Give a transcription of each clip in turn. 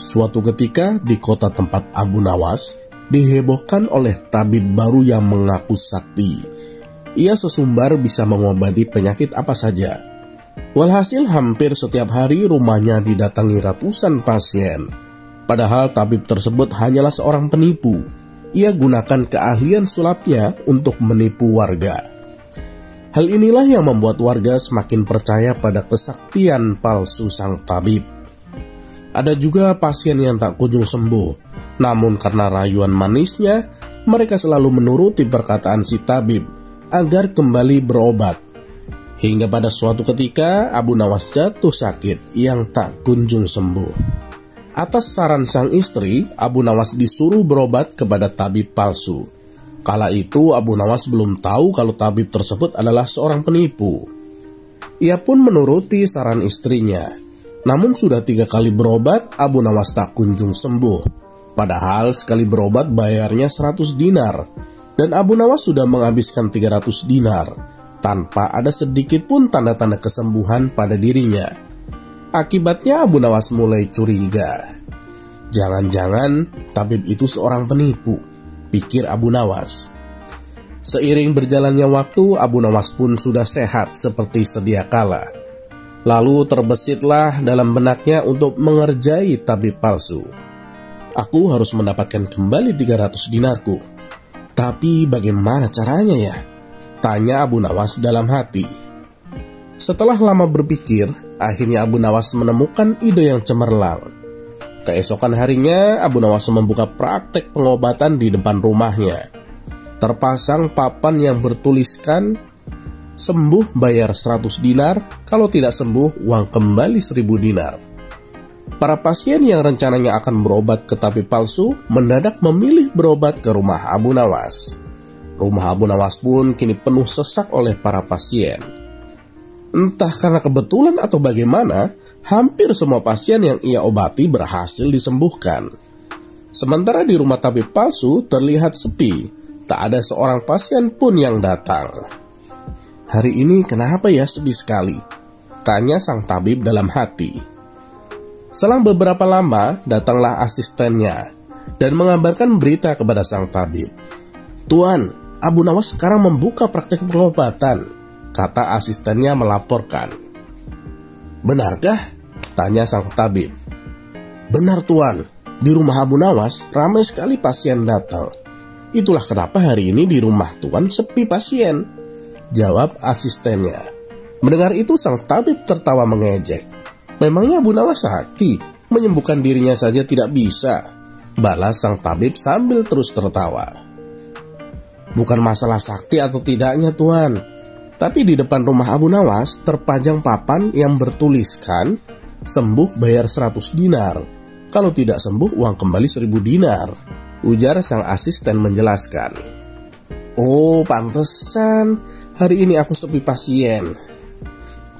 Suatu ketika di kota tempat Abu Nawas dihebohkan oleh tabib baru yang mengaku sakti. Ia sesumbar bisa mengobati penyakit apa saja. Walhasil hampir setiap hari rumahnya didatangi ratusan pasien. Padahal tabib tersebut hanyalah seorang penipu. Ia gunakan keahlian sulapnya untuk menipu warga. Hal inilah yang membuat warga semakin percaya pada kesaktian palsu sang tabib. Ada juga pasien yang tak kunjung sembuh, namun karena rayuan manisnya, mereka selalu menuruti perkataan si tabib agar kembali berobat. Hingga pada suatu ketika Abu Nawas jatuh sakit yang tak kunjung sembuh. Atas saran sang istri, Abu Nawas disuruh berobat kepada tabib palsu. Kala itu Abu Nawas belum tahu kalau tabib tersebut adalah seorang penipu. Ia pun menuruti saran istrinya. Namun sudah 3 kali berobat, Abu Nawas tak kunjung sembuh. Padahal sekali berobat bayarnya 100 dinar. Dan Abu Nawas sudah menghabiskan 300 dinar. Tanpa ada sedikit pun tanda-tanda kesembuhan pada dirinya. Akibatnya Abu Nawas mulai curiga. Jangan-jangan tabib itu seorang penipu, pikir Abu Nawas. Seiring berjalannya waktu, Abu Nawas pun sudah sehat seperti sedia kala. Lalu terbesitlah dalam benaknya untuk mengerjai tabib palsu. Aku harus mendapatkan kembali 300 dinarku. Tapi bagaimana caranya ya? Tanya Abu Nawas dalam hati. Setelah lama berpikir, akhirnya Abu Nawas menemukan ide yang cemerlang. Keesokan harinya, Abu Nawas membuka praktek pengobatan di depan rumahnya. Terpasang papan yang bertuliskan, sembuh bayar 100 dinar, kalau tidak sembuh uang kembali 1000 dinar. Para pasien yang rencananya akan berobat ke tabib palsu mendadak memilih berobat ke rumah Abu Nawas. Rumah Abu Nawas pun kini penuh sesak oleh para pasien. Entah karena kebetulan atau bagaimana, hampir semua pasien yang ia obati berhasil disembuhkan. Sementara di rumah tabib palsu terlihat sepi, tak ada seorang pasien pun yang datang. Hari ini kenapa ya sepi sekali? Tanya sang tabib dalam hati. Selang beberapa lama datanglah asistennya dan mengabarkan berita kepada sang tabib. Tuan, Abu Nawas sekarang membuka praktek pengobatan, kata asistennya melaporkan. Benarkah? Tanya sang tabib. Benar tuan, di rumah Abu Nawas ramai sekali pasien datang. Itulah kenapa hari ini di rumah tuan sepi pasien, jawab asistennya. Mendengar itu sang tabib tertawa mengejek. Memangnya Abu Nawas sakti, menyembuhkan dirinya saja tidak bisa, balas sang tabib sambil terus tertawa. Bukan masalah sakti atau tidaknya tuan, tapi di depan rumah Abu Nawas terpajang papan yang bertuliskan sembuh bayar 100 dinar, kalau tidak sembuh uang kembali 1000 dinar, ujar sang asisten menjelaskan. Oh pantesan hari ini aku sepi pasien.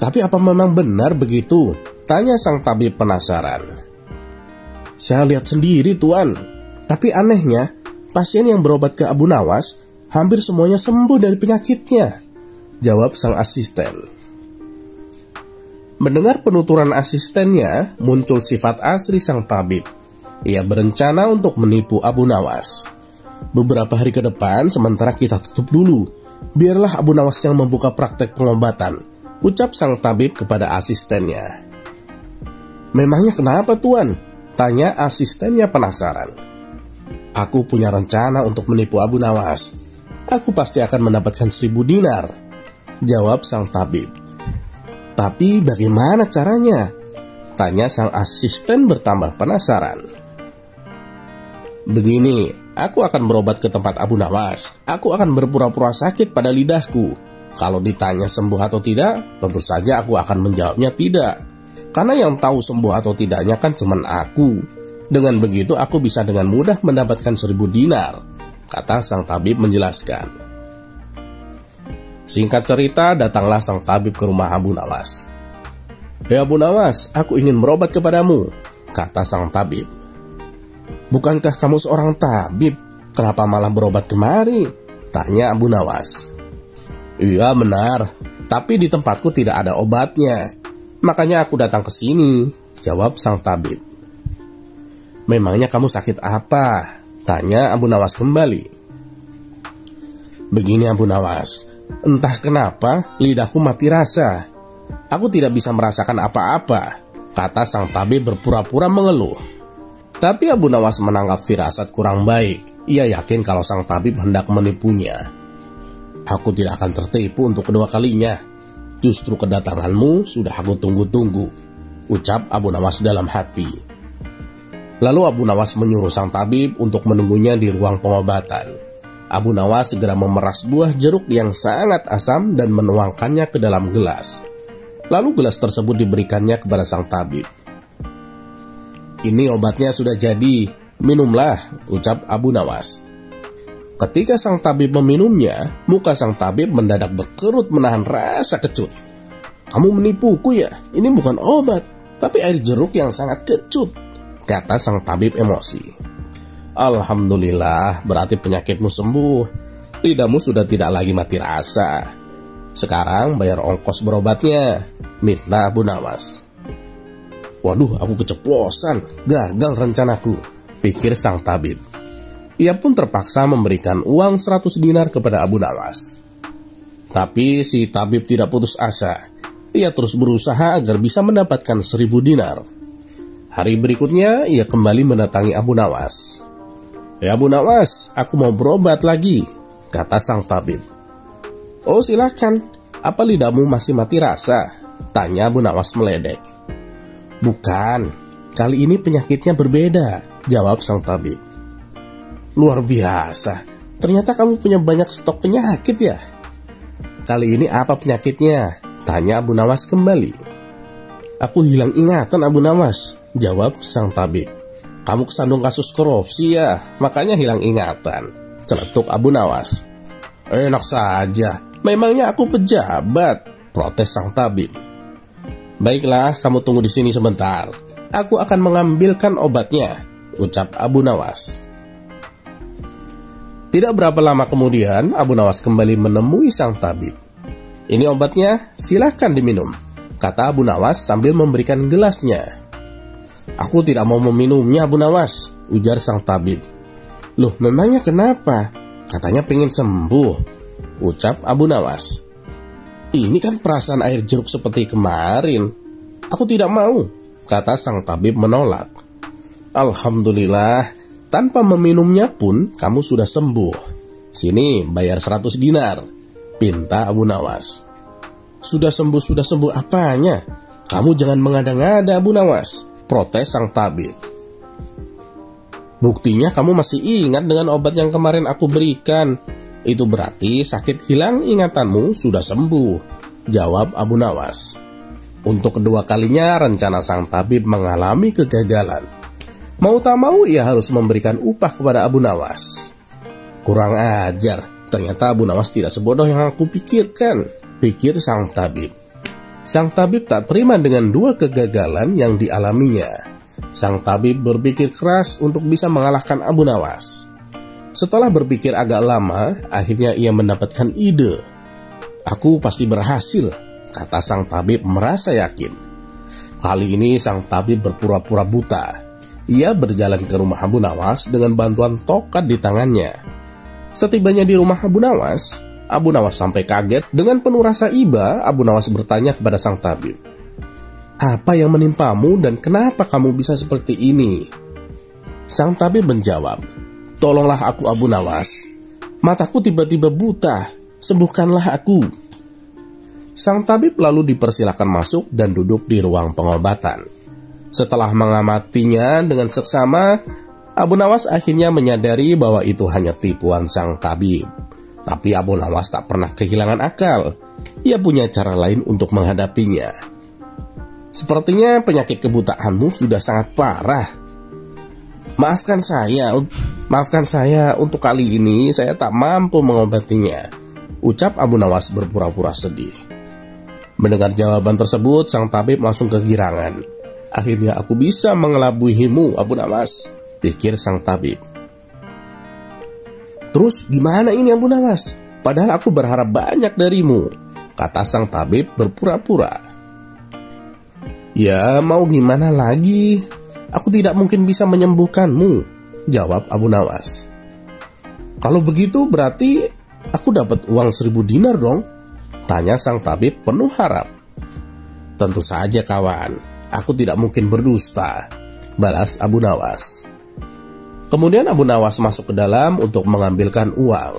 Tapi apa memang benar begitu? Tanya sang tabib penasaran. Saya lihat sendiri tuan, tapi anehnya pasien yang berobat ke Abu Nawas hampir semuanya sembuh dari penyakitnya, jawab sang asisten. Mendengar penuturan asistennya, muncul sifat asli sang tabib. Ia berencana untuk menipu Abu Nawas. Beberapa hari ke depan, sementara kita tutup dulu, biarlah Abu Nawas yang membuka praktek pengobatan, ucap sang tabib kepada asistennya. Memangnya kenapa tuan? Tanya asistennya penasaran. Aku punya rencana untuk menipu Abu Nawas. Aku pasti akan mendapatkan 1000 dinar, jawab sang tabib. Tapi bagaimana caranya? Tanya sang asisten bertambah penasaran. Begini, aku akan berobat ke tempat Abu Nawas. Aku akan berpura-pura sakit pada lidahku. Kalau ditanya sembuh atau tidak, tentu saja aku akan menjawabnya tidak. Karena yang tahu sembuh atau tidaknya kan cuma aku. Dengan begitu aku bisa dengan mudah mendapatkan 1000 dinar, kata sang tabib menjelaskan. Singkat cerita, datanglah sang tabib ke rumah Abu Nawas. "Hei Abu Nawas, aku ingin berobat kepadamu," kata sang tabib. "Bukankah kamu seorang tabib? Kenapa malah berobat kemari?" tanya Abu Nawas. "Iya benar, tapi di tempatku tidak ada obatnya. Makanya aku datang ke sini," jawab sang tabib. Memangnya kamu sakit apa? Tanya Abu Nawas kembali. Begini Abu Nawas, entah kenapa lidahku mati rasa. Aku tidak bisa merasakan apa-apa, kata sang tabib berpura-pura mengeluh. Tapi Abu Nawas menangkap firasat kurang baik. Ia yakin kalau sang tabib hendak menipunya. Aku tidak akan tertipu untuk kedua kalinya. Justru kedatanganmu sudah aku tunggu-tunggu, ucap Abu Nawas dalam hati. Lalu Abu Nawas menyuruh sang tabib untuk menunggunya di ruang pengobatan. Abu Nawas segera memeras buah jeruk yang sangat asam dan menuangkannya ke dalam gelas. Lalu gelas tersebut diberikannya kepada sang tabib. Ini obatnya sudah jadi, minumlah, ucap Abu Nawas. Ketika sang tabib meminumnya, muka sang tabib mendadak berkerut menahan rasa kecut. Kamu menipuku ya, ini bukan obat, tapi air jeruk yang sangat kecut, kata sang tabib emosi. Alhamdulillah, berarti penyakitmu sembuh. Lidahmu sudah tidak lagi mati rasa. Sekarang bayar ongkos berobatnya, minta Abu Nawas. Waduh, aku keceplosan, gagal rencanaku, pikir sang tabib. Ia pun terpaksa memberikan uang 100 dinar kepada Abu Nawas. Tapi si tabib tidak putus asa. Ia terus berusaha agar bisa mendapatkan 1000 dinar. Hari berikutnya, ia kembali mendatangi Abu Nawas. Ya Abu Nawas, aku mau berobat lagi, kata sang tabib. Oh silakan, apa lidahmu masih mati rasa? Tanya Abu Nawas meledek. Bukan, kali ini penyakitnya berbeda, jawab sang tabib. Luar biasa, ternyata kamu punya banyak stok penyakit ya? Kali ini apa penyakitnya? Tanya Abu Nawas kembali. Aku hilang ingatan Abu Nawas, jawab sang tabib. Kamu kesandung kasus korupsi ya, makanya hilang ingatan, celetuk Abu Nawas. Enak saja, memangnya aku pejabat, protes sang tabib. Baiklah, kamu tunggu di sini sebentar. Aku akan mengambilkan obatnya, ucap Abu Nawas. Tidak berapa lama kemudian, Abu Nawas kembali menemui sang tabib. Ini obatnya, silahkan diminum, kata Abu Nawas sambil memberikan gelasnya. Aku tidak mau meminumnya Abu Nawas, ujar sang tabib. Loh, memangnya kenapa? Katanya pengen sembuh, ucap Abu Nawas. Ini kan perasaan air jeruk seperti kemarin. Aku tidak mau, kata sang tabib menolak. Alhamdulillah, tanpa meminumnya pun kamu sudah sembuh. Sini, bayar 100 dinar, pinta Abu Nawas. Sudah sembuh apanya? Kamu jangan mengada-ngada Abu Nawas, protes sang tabib. Buktinya kamu masih ingat dengan obat yang kemarin aku berikan. Itu berarti sakit hilang ingatanmu sudah sembuh, jawab Abu Nawas. Untuk kedua kalinya rencana sang tabib mengalami kegagalan. Mau tak mau ia harus memberikan upah kepada Abu Nawas. Kurang ajar, ternyata Abu Nawas tidak sebodoh yang aku pikirkan, pikir sang tabib. Sang tabib tak terima dengan dua kegagalan yang dialaminya. Sang tabib berpikir keras untuk bisa mengalahkan Abu Nawas. Setelah berpikir agak lama, akhirnya ia mendapatkan ide. Aku pasti berhasil, kata sang tabib merasa yakin. Kali ini sang tabib berpura-pura buta. Ia berjalan ke rumah Abu Nawas dengan bantuan tokat di tangannya. Setibanya di rumah Abu Nawas sampai kaget. Dengan penuh rasa iba, Abu Nawas bertanya kepada sang tabib. Apa yang menimpamu dan kenapa kamu bisa seperti ini? Sang tabib menjawab, tolonglah aku Abu Nawas. Mataku tiba-tiba buta, sembuhkanlah aku. Sang tabib lalu dipersilakan masuk dan duduk di ruang pengobatan. Setelah mengamatinya dengan seksama, Abu Nawas akhirnya menyadari bahwa itu hanya tipuan sang tabib. Tapi Abu Nawas tak pernah kehilangan akal. Ia punya cara lain untuk menghadapinya. Sepertinya penyakit kebutaanmu sudah sangat parah. Maafkan saya, untuk kali ini saya tak mampu mengobatinya, ucap Abu Nawas berpura-pura sedih. Mendengar jawaban tersebut, sang tabib langsung kegirangan. Akhirnya aku bisa mengelabuimu, Abu Nawas, pikir sang tabib. Terus gimana ini Abu Nawas? Padahal aku berharap banyak darimu, kata sang tabib berpura-pura. Ya mau gimana lagi? Aku tidak mungkin bisa menyembuhkanmu, jawab Abu Nawas. Kalau begitu berarti aku dapat uang 1000 dinar dong? Tanya sang tabib penuh harap. Tentu saja kawan, aku tidak mungkin berdusta, balas Abu Nawas. Kemudian Abu Nawas masuk ke dalam untuk mengambilkan uang.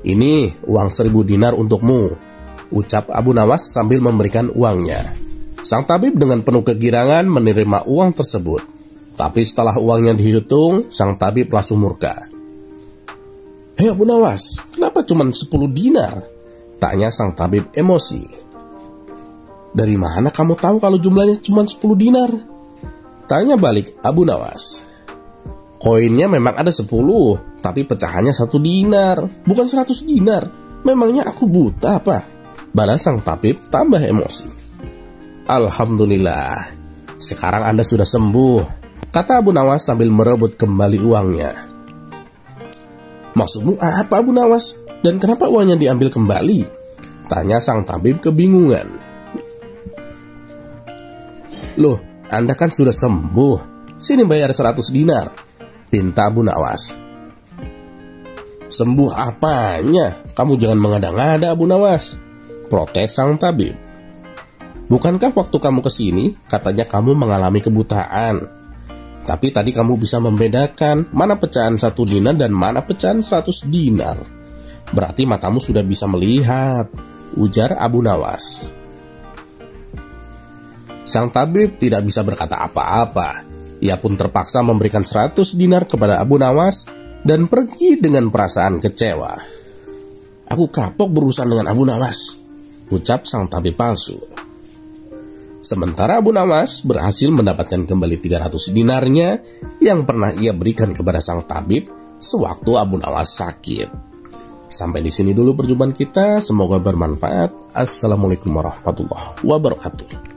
Ini uang 1000 dinar untukmu, ucap Abu Nawas sambil memberikan uangnya. Sang tabib dengan penuh kegirangan menerima uang tersebut. Tapi setelah uangnya dihitung, sang tabib langsung murka. Hei Abu Nawas, kenapa cuma 10 dinar? Tanya sang tabib emosi. Dari mana kamu tahu kalau jumlahnya cuma 10 dinar? Tanya balik Abu Nawas. Koinnya memang ada 10, tapi pecahannya 1 dinar, bukan 100 dinar. Memangnya aku buta apa? Balas sang tabib tambah emosi. Alhamdulillah, sekarang Anda sudah sembuh, kata Abu Nawas sambil merebut kembali uangnya. Maksudmu apa Abu Nawas? Dan kenapa uangnya diambil kembali? Tanya sang tabib kebingungan. Loh, Anda kan sudah sembuh. Sini bayar 100 dinar, pinta Abu Nawas. Sembuh apanya? Kamu jangan mengada-ngada Abu Nawas, protes sang tabib. Bukankah waktu kamu kesini katanya kamu mengalami kebutaan? Tapi tadi kamu bisa membedakan mana pecahan 1 dinar dan mana pecahan 100 dinar. Berarti matamu sudah bisa melihat, ujar Abu Nawas. Sang tabib tidak bisa berkata apa-apa. Ia pun terpaksa memberikan 100 dinar kepada Abu Nawas dan pergi dengan perasaan kecewa. Aku kapok berurusan dengan Abu Nawas, ucap sang tabib palsu. Sementara Abu Nawas berhasil mendapatkan kembali 300 dinarnya yang pernah ia berikan kepada sang tabib sewaktu Abu Nawas sakit. Sampai di sini dulu perjumpaan kita, semoga bermanfaat. Assalamualaikum warahmatullahi wabarakatuh.